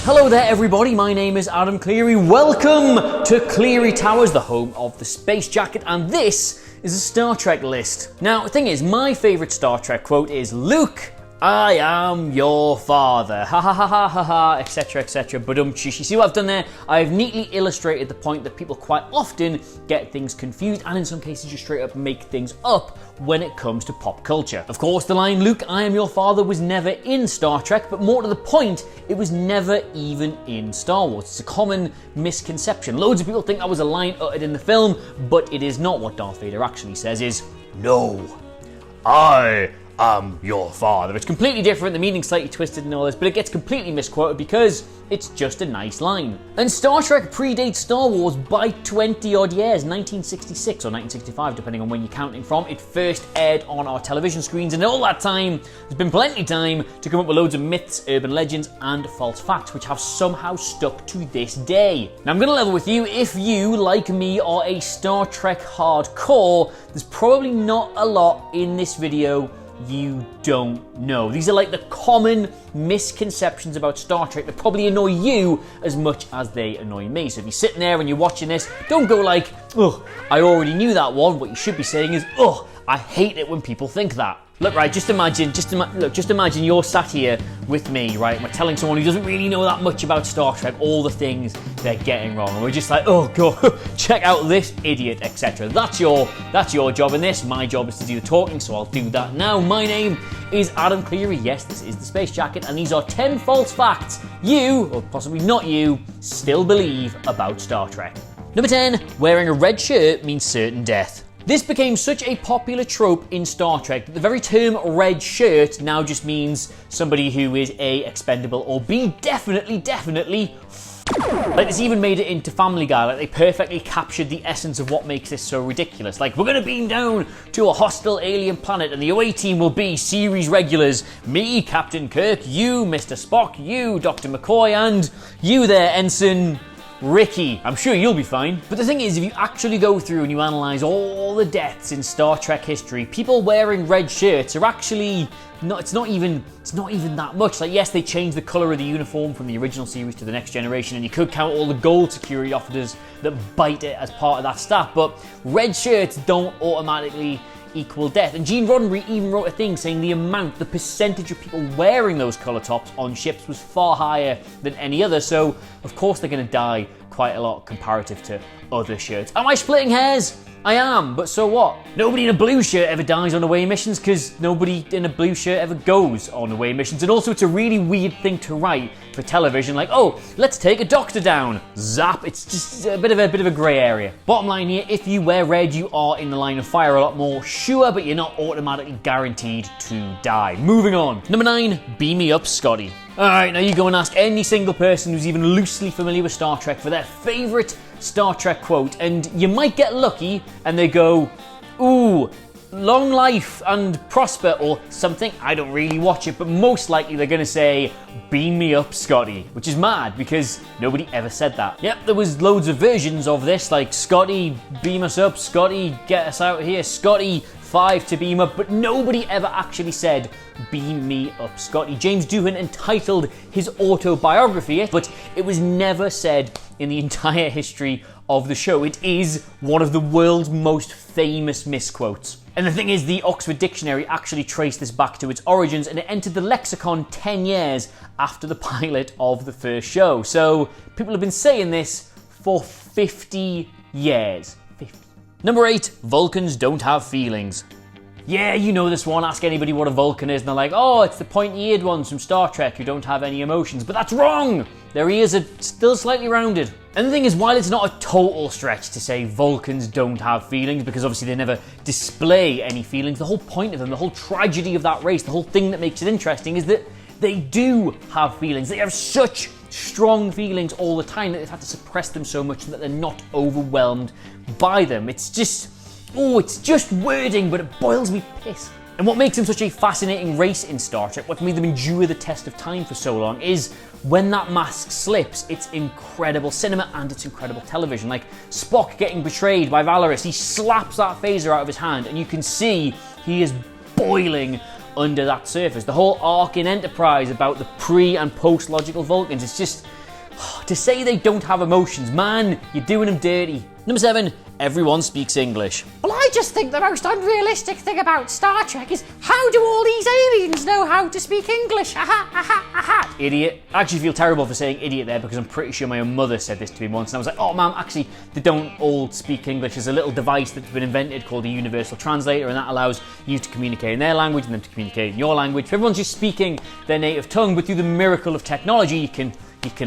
Hello there everybody, my name is Adam Cleary. Welcome to Cleary Towers, the home of the Space Jacket, and this is a Star Trek list. Now, the thing is, my favourite Star Trek quote is, "Luke, I am your father." Ha ha ha ha ha ha, etc, etc. But you see what I've done there? I've neatly illustrated the point that people quite often get things confused, and in some cases just straight up make things up when it comes to pop culture. Of course, the line, "Luke, I am your father," was never in Star Trek, but more to the point, it was never even in Star Wars. It's a common misconception. Loads of people think that was a line uttered in the film, but it is not. What Darth Vader actually says is, "No, I am your father." It's completely different, the meaning's slightly twisted and all this, but it gets completely misquoted because it's just a nice line. And Star Trek predates Star Wars by 20 odd years, 1966 or 1965, depending on when you're counting from. It first aired on our television screens, and all that time, there's been plenty of time to come up with loads of myths, urban legends, and false facts, which have somehow stuck to this day. Now, I'm gonna level with you, if you, like me, are a Star Trek hardcore, there's probably not a lot in this video you don't know. These are like the common misconceptions about Star Trek that probably annoy you as much as they annoy me. So if you're sitting there and you're watching this, don't go like, "Oh, I already knew that one." What you should be saying is, "Oh, I hate it when people think that." Look, right, just imagine you're sat here with me, right? We're telling someone who doesn't really know that much about Star Trek all the things they're getting wrong, and we're just like, "Oh god, check out this idiot," etc. That's your job in this. My job is to do the talking, so I'll do that now. My name is Adam Cleary. Yes, this is the Space Jacket, and these are 10 false facts you, or possibly not you, still believe about Star Trek. Number 10, wearing a red shirt means certain death. This became such a popular trope in Star Trek that the very term red shirt now just means somebody who is A, expendable, or B, definitely like, this even made it into Family Guy. Like, they perfectly captured the essence of what makes this so ridiculous. Like, "We're gonna beam down to a hostile alien planet, and the away team will be series regulars. Me, Captain Kirk, you, Mr. Spock, you, Dr. McCoy, and you there, Ensign Ricky. I'm sure you'll be fine." But the thing is, if you actually go through and you analyse all the deaths in Star Trek history, people wearing red shirts are actually it's not even that much. Like, yes, they changed the colour of the uniform from the original series to the Next Generation, and you could count all the gold security officers that bite it as part of that staff, but red shirts don't automatically equal death. And Gene Roddenberry even wrote a thing saying the percentage of people wearing those colour tops on ships was far higher than any other, so of course they're going to die quite a lot comparative to other shirts. Am I splitting hairs? I am, but so what? Nobody in a blue shirt ever dies on away missions because nobody in a blue shirt ever goes on away missions. And also, it's a really weird thing to write for television, like, "Oh, let's take a doctor down." Zap. It's just a bit of a grey area. Bottom line here, if you wear red, you are in the line of fire a lot more, sure, but you're not automatically guaranteed to die. Moving on. Number 9, "Beam me up, Scotty." Alright, now you go and ask any single person who's even loosely familiar with Star Trek for their favourite Star Trek quote, and you might get lucky and they go, "Ooh, long life and prosper," or something. I don't really watch it, but most likely they're going to say, "Beam me up, Scotty," which is mad because nobody ever said that. Yep, there was loads of versions of this, like, "Scotty, beam us up," "Scotty, get us out of here," "Scotty, 5 to beam up," but nobody ever actually said, "Beam me up, Scotty." James Doohan entitled his autobiography it, but it was never said in the entire history of the show. It is one of the world's most famous misquotes. And the thing is, the Oxford Dictionary actually traced this back to its origins, and it entered the lexicon 10 years after the pilot of the first show. So people have been saying this for 50 years. 50. Number 8, Vulcans don't have feelings. Yeah, you know this one. Ask anybody what a Vulcan is and they're like, "Oh, it's the pointy-eared ones from Star Trek who don't have any emotions." But that's wrong! Their ears are still slightly rounded. And the thing is, while it's not a total stretch to say Vulcans don't have feelings, because obviously they never display any feelings, the whole point of them, the whole tragedy of that race, the whole thing that makes it interesting is that they do have feelings. They have such strong feelings all the time that they've had to suppress them so much that they're not overwhelmed by them. It's just wording, but it boils me piss. And what makes them such a fascinating race in Star Trek, what made them endure the test of time for so long, is when that mask slips, it's incredible cinema and it's incredible television. Like Spock getting betrayed by Valorous, he slaps that phaser out of his hand and you can see he is boiling under that surface. The whole arc in Enterprise about the pre- and post-logical Vulcans, it's just... to say they don't have emotions, man, you're doing them dirty. Number 7, everyone speaks English. Well, I just think the most unrealistic thing about Star Trek is how do all these aliens know how to speak English? Aha, aha, aha. Idiot. I actually feel terrible for saying idiot there because I'm pretty sure my own mother said this to me once and I was like, oh ma'am, actually they don't all speak English. There's a little device that's been invented called a universal translator and that allows you to communicate in their language and them to communicate in your language. If everyone's just speaking their native tongue, but through the miracle of technology you can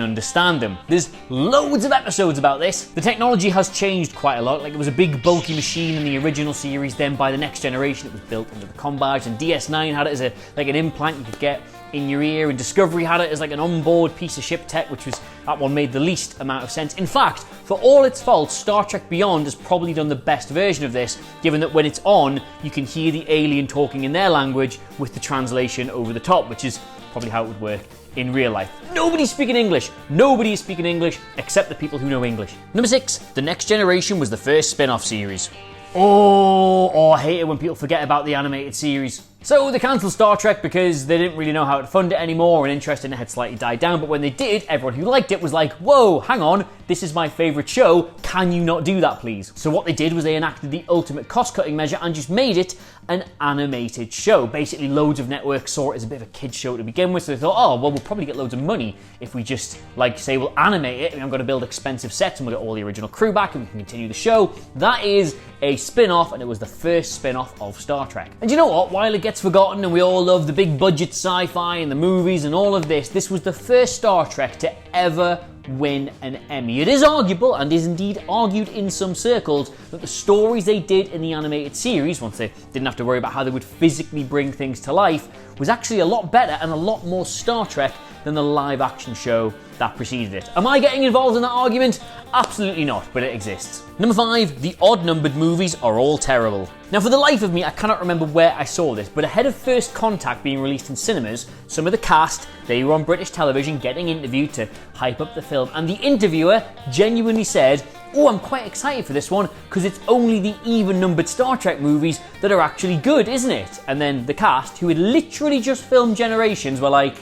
understand them. There's loads of episodes about this. The technology has changed quite a lot. Like it was a big bulky machine in the original series, then by the Next Generation it was built into the comm badge, and DS9 had it as like an implant you could get in your ear, and Discovery had it as like an onboard piece of ship tech, which was, that one made the least amount of sense. In fact, for all its faults, Star Trek Beyond has probably done the best version of this, given that when it's on, you can hear the alien talking in their language with the translation over the top, which is probably how it would work in real life. Nobody's speaking English. Nobody is speaking English except the people who know English. Number 6, The Next Generation was the first spin-off series. Oh, I hate it when people forget about the animated series. So they cancelled Star Trek because they didn't really know how to fund it anymore and interest in it had slightly died down, but when they did, everyone who liked it was like, whoa, hang on, this is my favourite show, can you not do that please? So what they did was they enacted the ultimate cost-cutting measure and just made it an animated show. Basically loads of networks saw it as a bit of a kid's show to begin with, so they thought, oh, well, we'll probably get loads of money if we just, like, say, we'll animate it, and I'm going to build expensive sets and we'll get all the original crew back and we can continue the show. That is a spin-off, and it was the first spin-off of Star Trek. And you know what? While it gets forgotten and we all love the big budget sci-fi and the movies and all of this, this was the first Star Trek to ever win an Emmy. It is arguable, and is indeed argued in some circles, that the stories they did in the animated series, once they didn't have to worry about how they would physically bring things to life, was actually a lot better and a lot more Star Trek than the live action show that preceded it. Am I getting involved in that argument? Absolutely not, but it exists. Number 5, the odd-numbered movies are all terrible. Now, for the life of me, I cannot remember where I saw this, but ahead of First Contact being released in cinemas, some of the cast, they were on British television getting interviewed to hype up the film, and the interviewer genuinely said, oh, I'm quite excited for this one, because it's only the even-numbered Star Trek movies that are actually good, isn't it? And then the cast, who had literally just filmed Generations, were like,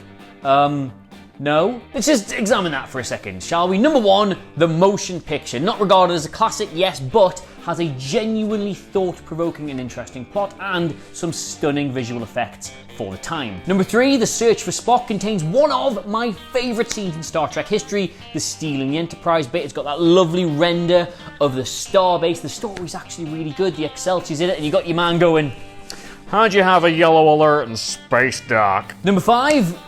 no? Let's just examine that for a second, shall we? Number 1, the motion picture. Not regarded as a classic, yes, but has a genuinely thought-provoking and interesting plot and some stunning visual effects for the time. Number 3, The Search for Spock contains one of my favourite scenes in Star Trek history, the stealing the Enterprise bit. It's got that lovely render of the starbase. The story's actually really good, the Excelsior's in it, and you got your man going, how'd you have a yellow alert in space, Doc? Number 5,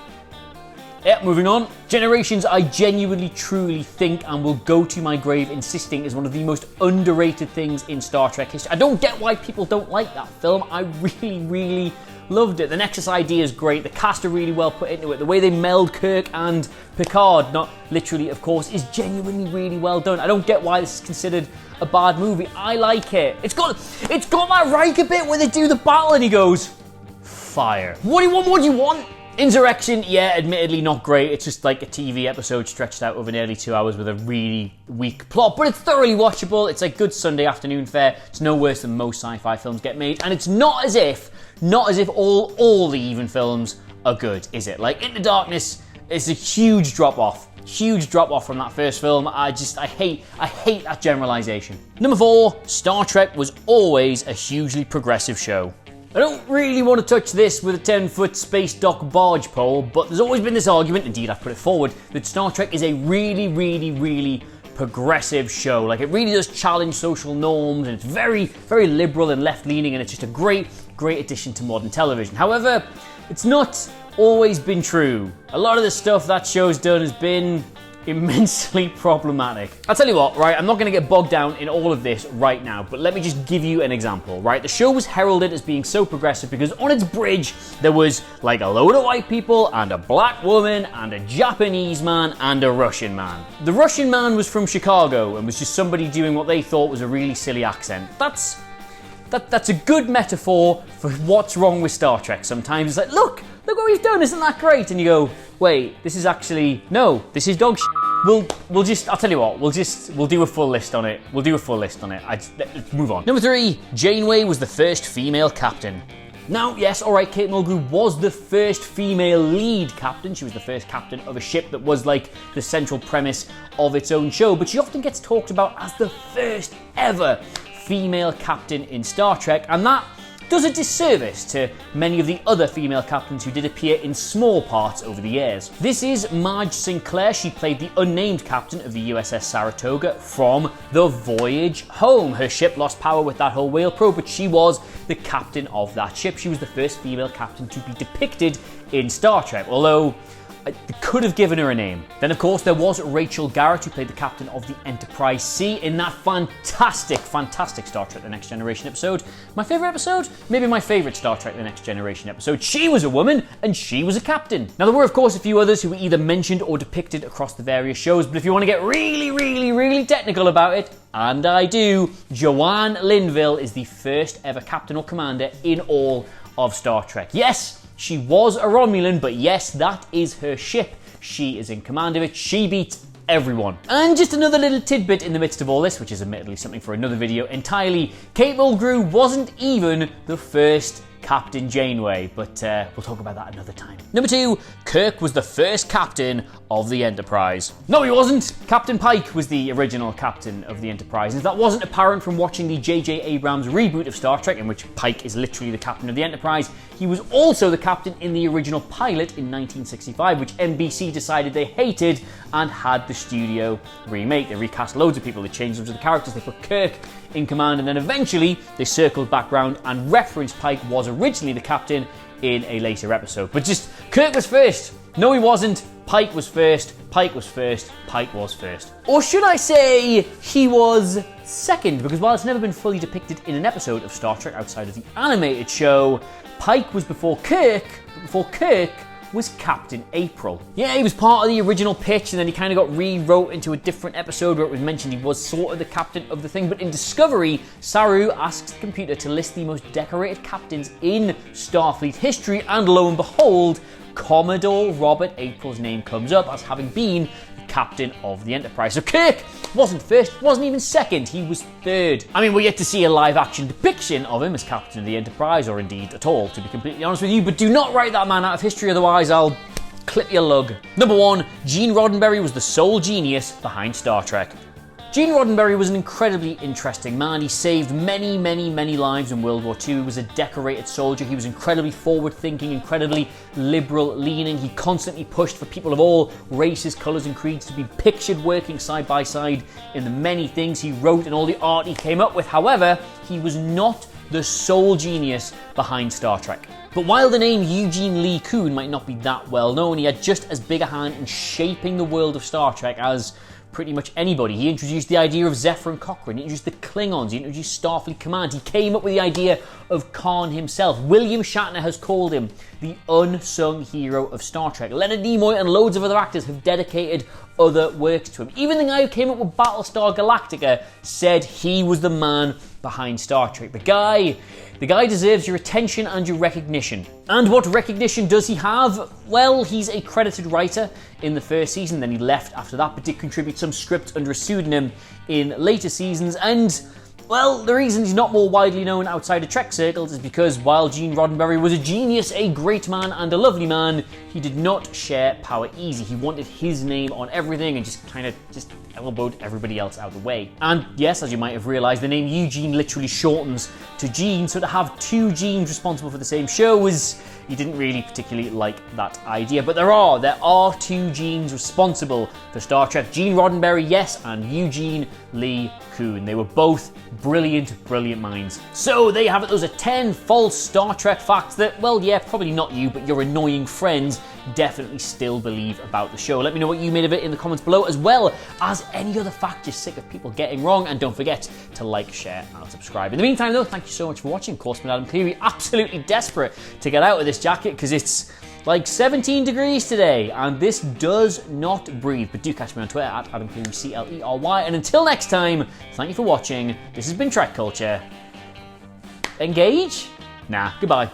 yeah, moving on. Generations, I genuinely, truly think and will go to my grave insisting is one of the most underrated things in Star Trek history. I don't get why people don't like that film. I really, really loved it. The Nexus idea is great. The cast are really well put into it. The way they meld Kirk and Picard, not literally, of course, is genuinely really well done. I don't get why this is considered a bad movie. I like it. It's got that Riker bit where they do the battle and he goes, fire. What do you want? What do you want? Insurrection, yeah, admittedly not great. It's just like a TV episode stretched out over nearly 2 hours with a really weak plot, but it's thoroughly watchable. It's a good Sunday afternoon fare. It's no worse than most sci-fi films get made, and it's not as if all the even films are good, is it? Like Into Darkness is a huge drop off from that first film. I hate that generalization. Number 4, Star Trek was always a hugely progressive show. I don't really want to touch this with a 10-foot space dock barge pole, but there's always been this argument, indeed I've put it forward, that Star Trek is a really, really, really progressive show. Like, it really does challenge social norms, and it's very, very liberal and left-leaning, and it's just a great, great addition to modern television. However, it's not always been true. A lot of the stuff that show's done has been immensely problematic. I'll tell you what, right, I'm not going to get bogged down in all of this right now, but let me just give you an example, right? The show was heralded as being so progressive because on its bridge there was like a load of white people and a black woman and a Japanese man and a Russian man. The Russian man was from Chicago and was just somebody doing what they thought was a really silly accent. That's a good metaphor for what's wrong with Star Trek sometimes. It's like, look what we've done, isn't that great? And you go, wait, this is dog shit. I'll tell you what, we'll do a full list on it. Let's move on. Number 3, Janeway was the first female captain. Now, yes, alright, Kate Mulgrew was the first female lead captain. She was the first captain of a ship that was like the central premise of its own show, but she often gets talked about as the first ever female captain in Star Trek, and that does a disservice to many of the other female captains who did appear in small parts over the years. This is Marge Sinclair. She played the unnamed captain of the USS Saratoga from the voyage home. Her ship lost power with that whole whale probe, but she was the captain of that ship. She was the first female captain to be depicted in Star Trek, although I could have given her a name. Then, of course, there was Rachel Garrett, who played the captain of the Enterprise C in that fantastic Star Trek The Next Generation episode. My favourite episode? Maybe my favourite Star Trek The Next Generation episode. She was a woman, and she was a captain. Now, there were, of course, a few others who were either mentioned or depicted across the various shows, but if you want to get really technical about it, and I do, Joanne Linville is the first ever captain or commander in all of Star Trek. Yes, she was a Romulan, but yes, that is her ship. She is in command of it. She beats everyone. And just another little tidbit in the midst of all this, which is admittedly something for another video entirely, Kate Mulgrew wasn't even the first Captain Janeway, but we'll talk about that another time. Number 2, Kirk was the first captain of the Enterprise. No, he wasn't. Captain Pike was the original captain of the Enterprise, and that wasn't apparent from watching the J.J. Abrams reboot of Star Trek, in which Pike is literally the captain of the Enterprise. He was also the captain in the original pilot in 1965, which NBC decided they hated and had the studio remake. They recast loads of people, they changed loads of the characters, they put Kirk in command, and then eventually they circled back round and referenced Pike was originally the captain in a later episode. But just, Kirk was first. No, he wasn't. Pike was first. Pike was first. Pike was first. Or should I say, he was second, because while it's never been fully depicted in an episode of Star Trek outside of the animated show, Pike was before Kirk, but before Kirk was Captain April. Yeah, he was part of the original pitch, and then he kind of got rewrote into a different episode where it was mentioned he was sort of the captain of the thing. But in Discovery, Saru asks the computer to list the most decorated captains in Starfleet history, and lo and behold, Commodore Robert April's name comes up as having been the captain of the Enterprise. So Kirk wasn't first, wasn't even second, he was third. I mean, we're yet to see a live action depiction of him as captain of the Enterprise, or indeed at all, to be completely honest with you, but do not write that man out of history, otherwise I'll clip your lug. Number 1, Gene Roddenberry was the sole genius behind Star Trek. Gene Roddenberry was an incredibly interesting man. He saved many lives in World War II. He was a decorated soldier. He was incredibly forward-thinking, incredibly liberal-leaning. He constantly pushed for people of all races, colours and creeds to be pictured working side by side in the many things he wrote and all the art he came up with. However, he was not the sole genius behind Star Trek. But while the name Eugene Lee Kuhn might not be that well known, he had just as big a hand in shaping the world of Star Trek as pretty much anybody. He introduced the idea of Zephyr and Cochrane, he introduced the Klingons, he introduced Starfleet Command, he came up with the idea of Khan himself. William Shatner has called him the unsung hero of Star Trek. Leonard Nimoy and loads of other actors have dedicated other works to him. Even the guy who came up with Battlestar Galactica said he was the man behind Star Trek. The guy deserves your attention and your recognition. And what recognition does he have? Well, he's a credited writer in the first season, then he left after that, but did contribute some scripts under a pseudonym in later seasons, and well, the reason he's not more widely known outside of Trek circles is because while Gene Roddenberry was a genius, a great man, and a lovely man, he did not share power easy. He wanted his name on everything and just kind of elbowed everybody else out of the way. And yes, as you might have realized, the name Eugene literally shortens to Gene, so to have two Genes responsible for the same show was, he didn't really particularly like that idea. But there are two Genes responsible for Star Trek. Gene Roddenberry, yes, and Eugene Lee Kuhn. They were both brilliant minds. So there you have it. Those are 10 false Star Trek facts that, well, yeah, probably not you, but your annoying friends definitely still believe about the show. Let me know what you made of it in the comments below, as well as any other fact you're sick of people getting wrong. And don't forget to like, share, and subscribe. In the meantime, though, thank you so much for watching. Of course, I'm Adam Cleary, absolutely desperate to get out of this jacket because it's like 17 degrees today, and this does not breathe. But do catch me on Twitter at Adam Cleary, CLERY. And until next time, thank you for watching. This has been Trek Culture. Engage? Nah, goodbye.